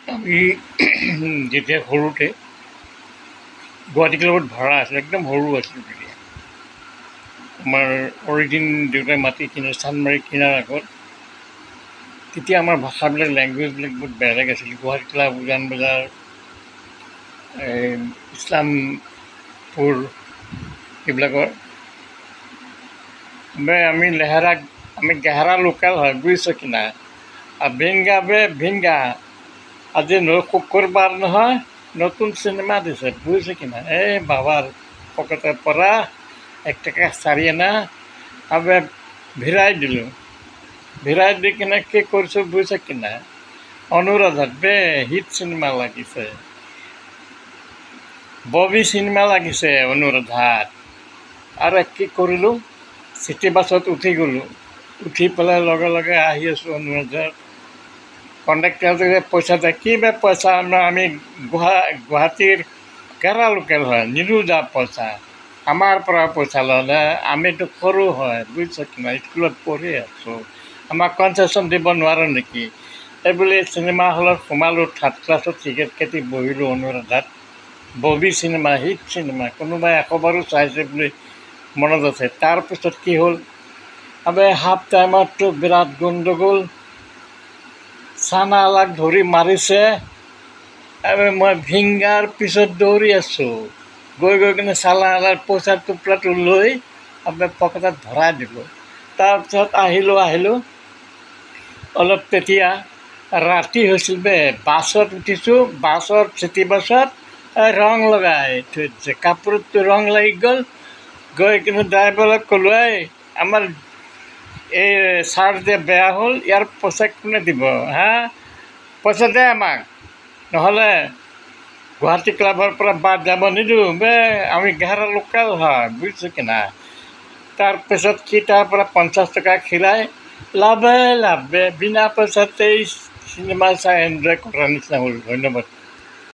আমি যেতিয়া সৰুতে গুৱাহাটী ক্লাবত ভাড়া আছিল, একদম সৰু আছিলোঁ তেতিয়া। আমাৰ অৰিজিন দেউতাই মাটি কিনে চান্দমাৰি কিনাৰ আগত, তেতিয়া আমাৰ ভাষাবিলাক লেংগুৱেজবিলাক বহুত বেলেগ আছিল। গুৱাহাটী ক্লাব, উজান বজাৰ, ইছলামপুৰ এইবিলাকৰ আমি গেহাৰা লোকেল হয়, বুজিছ কিনা। ভিংগা ভিংগা, আজি শুক্ৰবাৰ নহয়, নতুন চিনেমা দিছে, বুজিছ কিনা। এই বাবাৰ পকেটৰ পৰা 1 টকা 4 আনা ভিৰাই দিলোঁ। ভিৰাই দি কিনে কি কৰিছোঁ বুজিছ কিনা। অনুৰাধাত হিট চিনেমা লাগিছে, ববি চিনেমা লাগিছে অনুৰাধাত। আৰু কি কৰিলোঁ, চিটি বাছত উঠি গ'লোঁ। উঠি পেলাই লগে লগে আহি আছোঁ অনুৰাধাত। কণ্ডাক্টাৰটোৱে পইচা দিয়ে, কি বে পইচা, আমি গুৱাহাটীৰ কেৰা লোকেল হয়, নিদিওঁ যা পইচা, আমাৰ পৰা পইচা ললে, আমিতো সৰু হয়, বুজিছ কিনা, স্কুলত পঢ়ি আছোঁ, আমাক কনচেশ্যন দিব নোৱাৰোঁ নেকি। এইবুলি চিনেমা হলত সোমালোঁ, 3rd ক্লাছত টিকেট কাটি বহিলোঁ অনুৰাধাত। ববি চিনেমা, হিট চিনেমা, কোনোবাই 100 বাৰো চাইছে বুলি মনত আছে। তাৰপিছত কি হ'ল, হাফ টাইমততো বিৰাট গণ্ডগোল, চানালাক ধৰি মাৰিছে। মই ভিংগাৰ পিছত দৌৰি আছোঁ, গৈ কিনে চানালাৰ পইচাৰ টোপলাটো লৈ পকেটত ভৰাই দিলোঁ। তাৰপিছত আহিলোঁ অলপ, তেতিয়া ৰাতি হৈছিল বাছত উঠিছোঁ, বাছত চিটি বাছত ৰং লগাই থৈ দিছে, কাপোৰতটো ৰং লাগি গ'ল। গৈ কিনে ড্ৰাইভাৰক ক'লোঁ, আমাৰ এই চাৰ্ট যে বেয়া হ'ল, ইয়াৰ পইচা কোনে দিব হা, পইচা দে আমাক, নহ'লে গুৱাহাটী ক্লাবৰ পৰা বাদ যাব নিদিওঁ আমি গেহাৰা লোকেল হয়, বুজিছোঁ কিনা। তাৰপিছত সি তাৰ পৰা 50 টকা খিৰাই লাভে বিনা পইচাতেই চিনেমা চাই এনজয় কৰাৰ নিচিনা হ'ল। ধন্যবাদ।